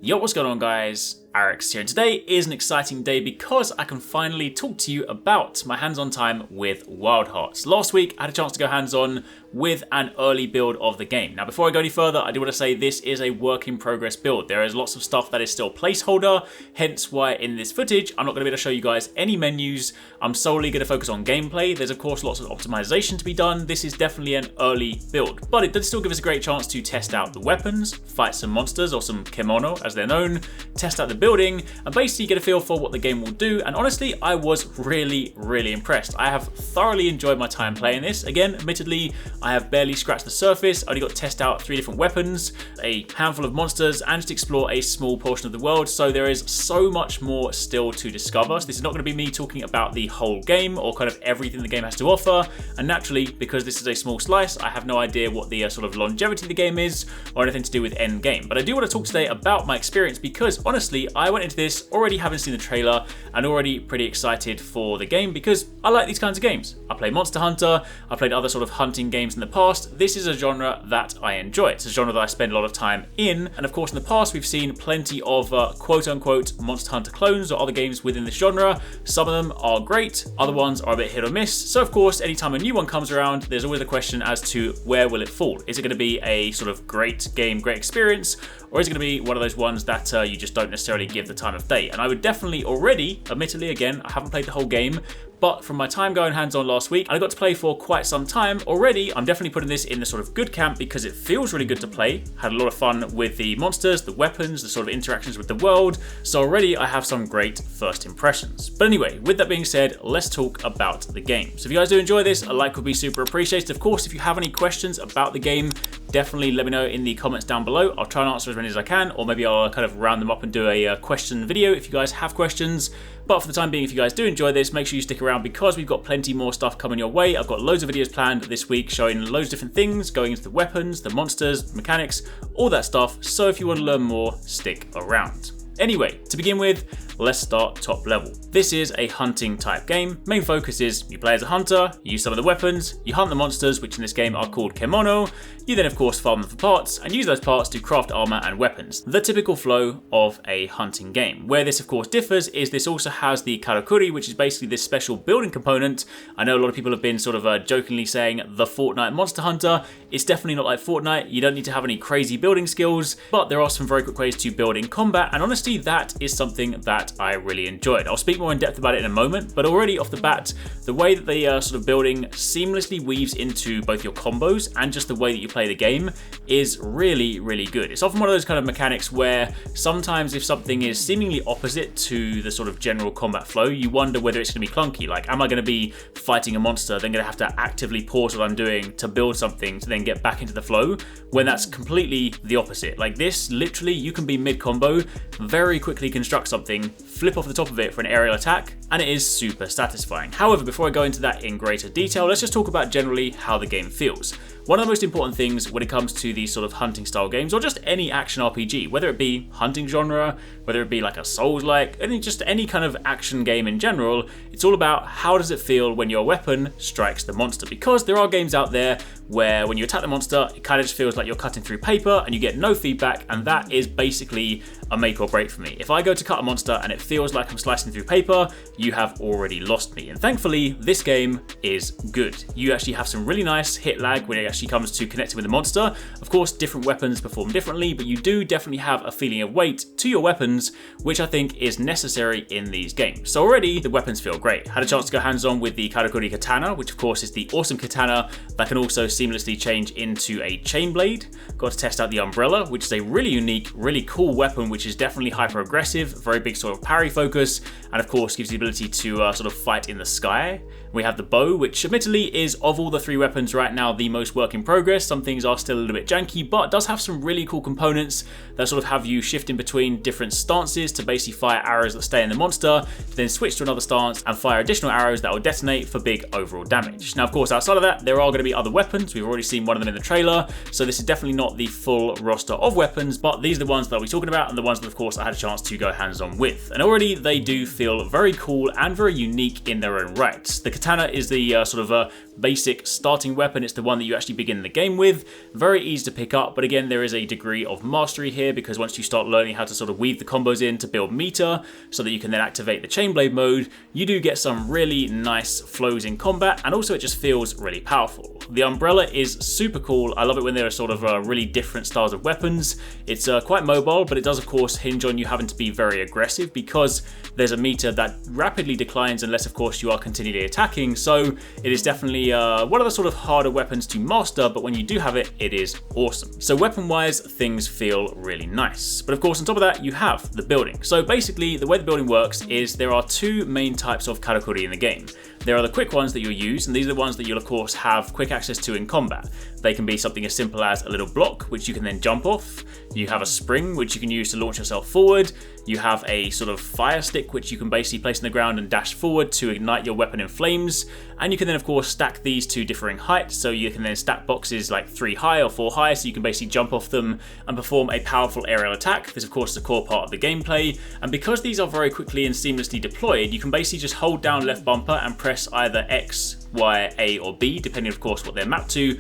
Yo, what's going on guys? HyperX here, and today is an exciting day because I can finally talk to you about my hands-on time with Wild Hearts. Last week I had a chance to go hands-on with an early build of the game. Now before I go any further, I do want to say this is a work in progress build. There is lots of stuff that is still placeholder, hence why in this footage I'm not going to be able to show you guys any menus. I'm solely going to focus on gameplay. There's of course lots of optimization to be done. This is definitely an early build, but it does still give us a great chance to test out the weapons, fight some monsters or some kemono as they're known, test out the building, and basically get a feel for what the game will do. And honestly, I was really impressed. I have thoroughly enjoyed my time playing this. Again, admittedly, I have barely scratched the surface. I only got to test out 3 different weapons, a handful of monsters, and just explore a small portion of the world. So there is so much more still to discover. So this is not going to be me talking about the whole game or kind of everything the game has to offer. And naturally, because this is a small slice, I have no idea what the sort of longevity of the game is or anything to do with end game. But I do want to talk today about my experience because honestly, I went into this already having seen the trailer and already pretty excited for the game because I like these kinds of games. I play Monster Hunter, I played other sort of hunting games in the past. This is a genre that I enjoy. It's a genre that I spend a lot of time in, and of course in the past we've seen plenty of quote-unquote Monster Hunter clones or other games within this genre. Some of them are great, other ones are a bit hit or miss. So of course anytime a new one comes around, there's always a question as to where will it fall. Is it going to be a sort of great game, great experience, or is it going to be one of those ones that you just don't necessarily give the time of day? And I would definitely already, admittedly again, I haven't played the whole game, but from my time going hands-on last week, and I got to play for quite some time already, I'm definitely putting this in the sort of good camp because it feels really good to play. Had a lot of fun with the monsters, the weapons, the sort of interactions with the world, so already I have some great first impressions. But anyway, with that being said, let's talk about the game. So if you guys do enjoy this, a like would be super appreciated. Of course, if you have any questions about the game, definitely let me know in the comments down below. I'll try and answer as many as I can, or maybe I'll kind of round them up and do a question video if you guys have questions. But for the time being, if you guys do enjoy this, make sure you stick around because we've got plenty more stuff coming your way. I've got loads of videos planned this week showing loads of different things, going into the weapons, the monsters, mechanics, all that stuff. So if you want to learn more, stick around. Anyway, to begin with, let's start top level. This is a hunting type game. Main focus is you play as a hunter, you use some of the weapons, you hunt the monsters, which in this game are called kemono. You then of course farm them for parts and use those parts to craft armor and weapons. The typical flow of a hunting game. Where this of course differs is this also has the karakuri, which is basically this special building component. I know a lot of people have been sort of jokingly saying the Fortnite Monster Hunter. It's definitely not like Fortnite. You don't need to have any crazy building skills, but there are some very quick ways to build in combat, and honestly that is something that I really enjoyed. I'll speak more in depth about it in a moment, but already off the bat, the way that the sort of building seamlessly weaves into both your combos and just the way that you play the game is really good. It's often one of those kind of mechanics where sometimes if something is seemingly opposite to the sort of general combat flow, you wonder whether it's going to be clunky. Like, am I going to be fighting a monster, then going to have to actively pause what I'm doing to build something to then get back into the flow, when that's completely the opposite. Like this, literally, you can be mid-combo, very quickly construct something, flip off the top of it for an aerial attack, and it is super satisfying. However, before I go into that in greater detail, let's just talk about generally how the game feels. One of the most important things when it comes to these sort of hunting style games, or just any action RPG, whether it be hunting genre, whether it be like a Souls-like, just any kind of action game in general, it's all about how does it feel when your weapon strikes the monster. Because there are games out there where when you attack the monster, it kind of just feels like you're cutting through paper and you get no feedback, and that is basically a make or break for me. If I go to cut a monster and it feels like I'm slicing through paper, you have already lost me. And thankfully, this game is good. You actually have some really nice hit lag when it actually comes to connecting with the monster. Of course, different weapons perform differently, but you do definitely have a feeling of weight to your weapons, which I think is necessary in these games. So already, the weapons feel great. Had a chance to go hands-on with the karakuri katana, which of course is the awesome katana that can also seamlessly change into a chain blade. Got to test out the umbrella, which is a really unique, really cool weapon, which is definitely hyper aggressive, very big sort of parry focus, and of course gives the ability to sort of fight in the sky. We have the bow, which admittedly is, of all the 3 weapons right now, the most work in progress. Some things are still a little bit janky, but does have some really cool components that sort of have you shifting between different stances to basically fire arrows that stay in the monster, then switch to another stance and fire additional arrows that will detonate for big overall damage. Now, of course, outside of that, there are going to be other weapons. We've already seen one of them in the trailer, so this is definitely not the full roster of weapons, but these are the ones that we're talking about and the ones that, of course, I had a chance to go hands-on with. And already they do feel very cool and very unique in their own right. The katana is the sort of basic starting weapon. It's the one that you actually actually begin the game with. Very easy to pick up, but again, there is a degree of mastery here because once you start learning how to sort of weave the combos in to build meter so that you can then activate the chain blade mode, you do get some really nice flows in combat, and also it just feels really powerful. The umbrella is super cool. I love it when there are sort of really different styles of weapons. It's quite mobile, but it does of course hinge on you having to be very aggressive because there's a meter that rapidly declines unless of course you are continually attacking, so it is definitely one of the sort of harder weapons to master, but when you do have it, it is awesome. So weapon wise, things feel really nice. But of course on top of that, you have the building. So basically the way the building works is there are two main types of karakuri in the game. There are the quick ones that you'll use, and these are the ones that you'll of course have quick access to in combat. They can be something as simple as a little block, which you can then jump off. You have a spring, which you can use to launch yourself forward. You have a sort of fire stick, which you can basically place on the ground and dash forward to ignite your weapon in flames. And you can then of course stack these to differing heights, so you can then stack boxes like 3 high or 4 high, so you can basically jump off them and perform a powerful aerial attack. This of course is a core part of the gameplay, and because these are very quickly and seamlessly deployed, you can basically just hold down left bumper and press either X, Y, A or B, depending of course what they're mapped to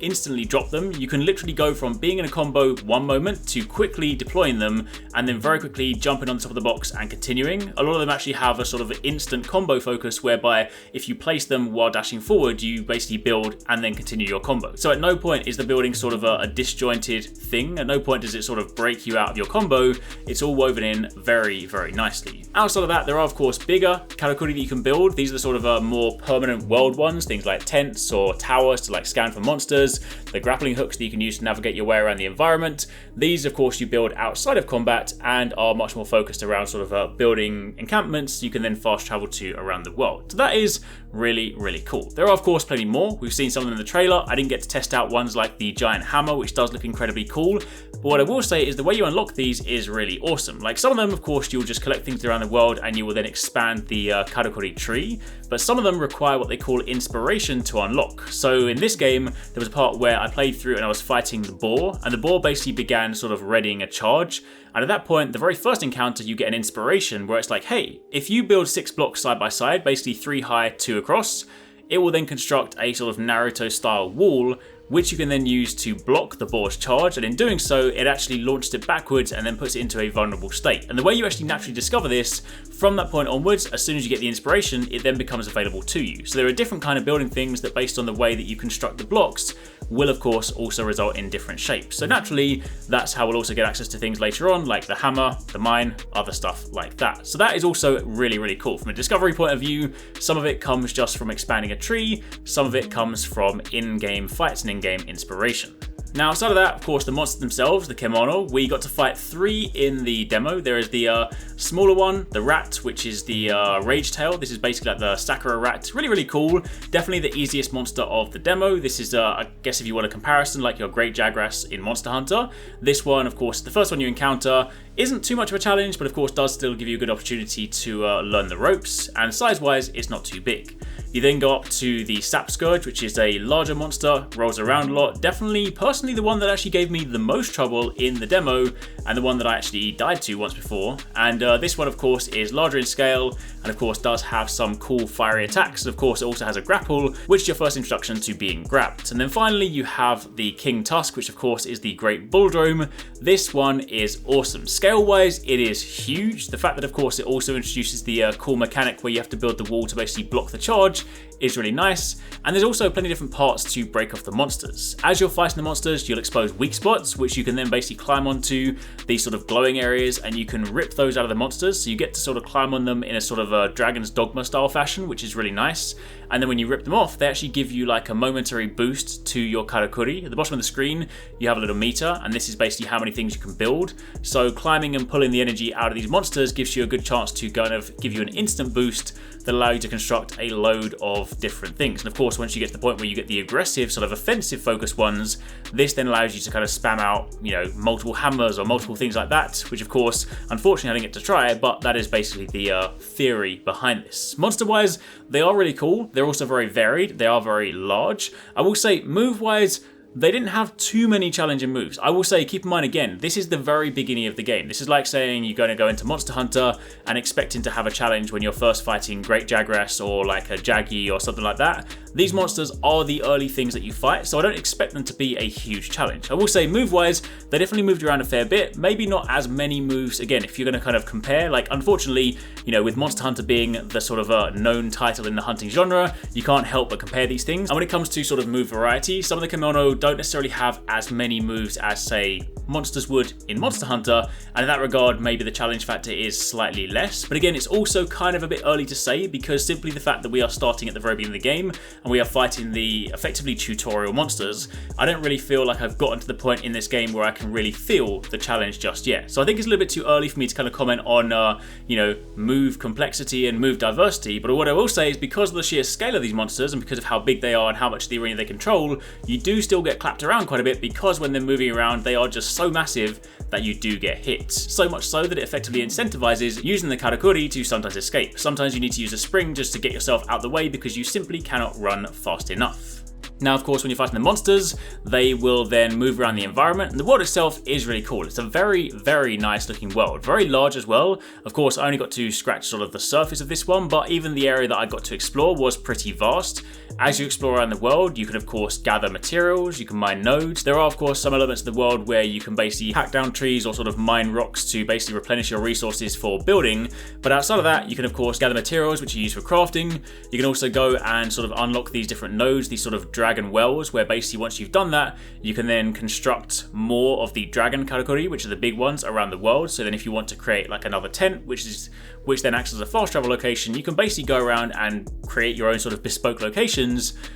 instantly drop them. You can literally go from being in a combo one moment to quickly deploying them and then very quickly jumping on top of the box and continuing. A lot of them actually have a sort of instant combo focus whereby if you place them while dashing forward, you basically build and then continue your combo. So at no point is the building sort of a disjointed thing. At no point does it sort of break you out of your combo. It's all woven in very, very nicely. Outside of that, there are of course bigger karakuri that you can build. These are the sort of more permanent world ones, things like tents or towers to like scan for monsters, the grappling hooks that you can use to navigate your way around the environment. These of course you build outside of combat and are much more focused around sort of building encampments you can then fast travel to around the world. So that is really, really cool. There are of course plenty more. We've seen some of them in the trailer. I didn't get to test out ones like the giant hammer, which does look incredibly cool. But what I will say is the way you unlock these is really awesome. Like some of them, of course, you'll just collect things around the world and you will then expand the karakuri tree. But some of them require what they call inspiration to unlock. So in this game, there was a part where I played through and I was fighting the boar, and the boar basically began sort of readying a charge. And at that point, the very first encounter, you get an inspiration where it's like, hey, if you build 6 blocks side by side, basically 3 high, 2 across, it will then construct a sort of Naruto style wall, which you can then use to block the boar's charge, and in doing so, it actually launches it backwards and then puts it into a vulnerable state. And the way you actually naturally discover this, from that point onwards, as soon as you get the inspiration, it then becomes available to you. So there are different kind of building things that based on the way that you construct the blocks, will of course also result in different shapes. So naturally, that's how we'll also get access to things later on, like the hammer, the mine, other stuff like that. So that is also really, really cool. From a discovery point of view, some of it comes just from expanding a tree, some of it comes from in-game fights and in-game inspiration. Now, outside of that, of course, the monsters themselves, the Kemono, we got to fight 3 in the demo. There is the smaller one, the rat, which is the Rage Tail. This is basically like the Sakura rat. It's really, really cool. Definitely the easiest monster of the demo. This is, I guess if you want a comparison, like your Great Jagras in Monster Hunter. This one, of course, the first one you encounter isn't too much of a challenge, but of course does still give you a good opportunity to learn the ropes, and size-wise, it's not too big. You then go up to the Sap Scourge, which is a larger monster, rolls around a lot. Definitely, personally, the one that actually gave me the most trouble in the demo, and the one that I actually died to once before. And this one, of course, is larger in scale, and of course does have some cool fiery attacks. And of course, it also has a grapple, which is your first introduction to being grabbed. And then finally, you have the King Tusk, which of course is the Great Bulldrome. This one is awesome. Scale-wise, it is huge. The fact that, of course, it also introduces the cool mechanic where you have to build the wall to basically block the charge is really nice. And there's also plenty of different parts to break off the monsters. As you're fighting the monsters, you'll expose weak spots, which you can then basically climb onto, these sort of glowing areas, and you can rip those out of the monsters. So you get to sort of climb on them in a sort of a Dragon's Dogma style fashion, which is really nice. And then when you rip them off, they actually give you like a momentary boost to your karakuri. At the bottom of the screen, you have a little meter, and this is basically how many things you can build. So climbing and pulling the energy out of these monsters gives you a good chance to kind of give you an instant boost that allow you to construct a load of different things. And of course, once you get to the point where you get the aggressive, sort of offensive focused ones, this then allows you to kind of spam out, you know, multiple hammers or multiple things like that, which of course, unfortunately I didn't get to try, but that is basically the theory behind this. Monster-wise, they are really cool. They're also very varied. They are very large. I will say, move-wise, they didn't have too many challenging moves. I will say, keep in mind again, this is the very beginning of the game. This is like saying you're going to go into Monster Hunter and expecting to have a challenge when you're first fighting Great Jagras or like a Jaggy or something like that. These monsters are the early things that you fight, so I don't expect them to be a huge challenge. I will say, move-wise, they definitely moved around a fair bit. Maybe not as many moves, again, if you're going to kind of compare. Like, unfortunately, you know, with Monster Hunter being the sort of a known title in the hunting genre, you can't help but compare these things. And when it comes to sort of move variety, some of the kimono don't necessarily have as many moves as, say, monsters would in Monster Hunter, and in that regard, maybe the challenge factor is slightly less. But again, it's also kind of a bit early to say, because simply the fact that we are starting at the very beginning of the game and we are fighting the effectively tutorial monsters, I don't really feel like I've gotten to the point in this game where I can really feel the challenge just yet. So I think it's a little bit too early for me to kind of comment on, you know, move complexity and move diversity. But what I will say is, because of the sheer scale of these monsters and because of how big they are and how much of the arena they control, you do still get clapped around quite a bit, because when they're moving around, they are just so massive that you do get hit. So much so that it effectively incentivizes using the karakuri to sometimes escape. Sometimes you need to use a spring just to get yourself out the way because you simply cannot run fast enough. Now, of course, when you're fighting the monsters, they will then move around the environment, and the world itself is really cool. It's a very, very nice looking world, very large as well. Of course, I only got to scratch sort of the surface of this one, but even the area that I got to explore was pretty vast. As you explore around the world, you can of course gather materials, you can mine nodes. There are of course some elements of the world where you can basically hack down trees or sort of mine rocks to basically replenish your resources for building. But outside of that, you can of course gather materials which are used for crafting. You can also go and sort of unlock these different nodes, these sort of dragon wells, where basically once you've done that, you can then construct more of the dragon karakuri, which are the big ones around the world. So then if you want to create like another tent, which then acts as a fast travel location, you can basically go around and create your own sort of bespoke locations,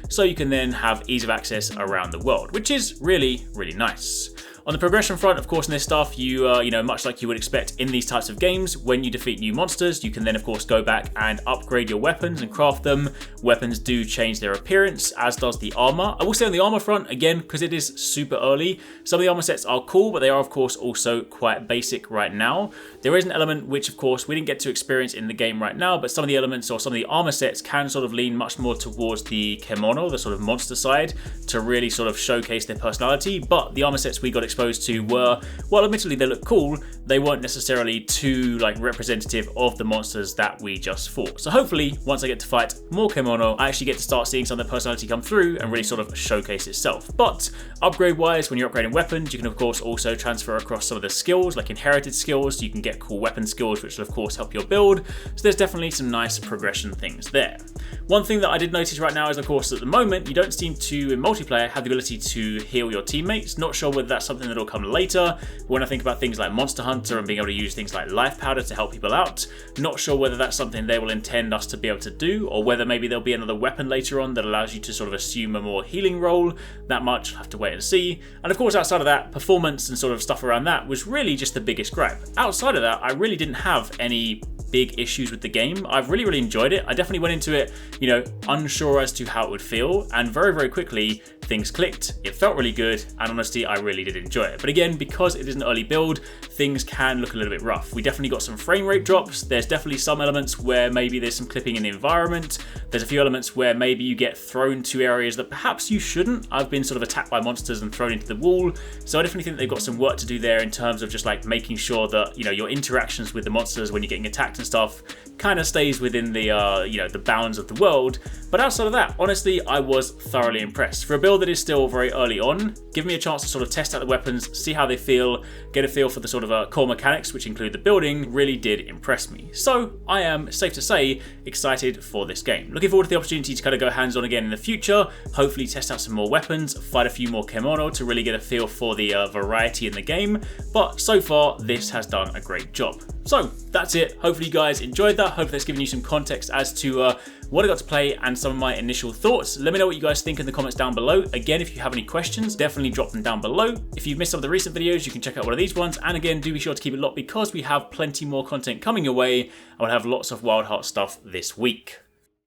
so you can then have ease of access around the world, which is really, really nice. On the progression front, of course, in this stuff, you know, much like you would expect in these types of games, when you defeat new monsters, you can then, of course, go back and upgrade your weapons and craft them. Weapons do change their appearance, as does the armor. I will say on the armor front, again, because it is super early, some of the armor sets are cool, but they are, of course, also quite basic right now. There is an element which, of course, we didn't get to experience in the game right now, but some of the elements or some of the armor sets can sort of lean much more towards the kemono, the sort of monster side, to really sort of showcase their personality. But the armor sets we got exposed to were, well, admittedly they look cool, they weren't necessarily too like representative of the monsters that we just fought. So hopefully once I get to fight more kemono, I actually get to start seeing some of the personality come through and really sort of showcase itself. But upgrade wise, when you're upgrading weapons, you can of course also transfer across some of the skills, like inherited skills. You can get cool weapon skills which will of course help your build. So there's definitely some nice progression things there. One thing that I did notice right now is, of course, at the moment you don't seem to, in multiplayer, have the ability to heal your teammates. Not sure whether that's something that'll come later. When I think about things like Monster Hunter and being able to use things like life powder to help people out, not sure whether that's something they will intend us to be able to do, or whether maybe there'll be another weapon later on that allows you to sort of assume a more healing role. That much, I'll have to wait and see. And of course, outside of that, performance and sort of stuff around that was really just the biggest gripe. Outside of that, I really didn't have any big issues with the game. I've really enjoyed it. I definitely went into it, you know, unsure as to how it would feel, and very quickly things clicked. It felt really good, and honestly, I really did enjoy it. But again, because it is an early build, things can look a little bit rough. We definitely got some frame rate drops. There's definitely some elements where maybe there's some clipping in the environment. There's a few elements where maybe you get thrown to areas that perhaps you shouldn't. I've been sort of attacked by monsters and thrown into the wall, so I definitely think they've got some work to do there in terms of just like making sure that, you know, your interactions with the monsters when you're getting attacked and stuff kind of stays within the you know, the bounds of the world. But outside of that, honestly, I was thoroughly impressed. For a build that is still very early on, give me a chance to sort of test out the weapons, see how they feel, get a feel for the sort of core mechanics, which include the building, really did impress me. So I am, safe to say, excited for this game. Looking forward to the opportunity to kind of go hands-on again in the future, hopefully test out some more weapons, fight a few more kemono to really get a feel for the variety in the game. But so far, this has done a great job. So that's it. Hopefully you guys enjoyed that. Hopefully that's given you some context as to what I got to play and some of my initial thoughts. Let me know what you guys think in the comments down below. Again, if you have any questions, definitely drop them down below. If you've missed some of the recent videos, you can check out one of these ones. And again, do be sure to keep it locked because we have plenty more content coming your way. I will have lots of Wild Heart stuff this week.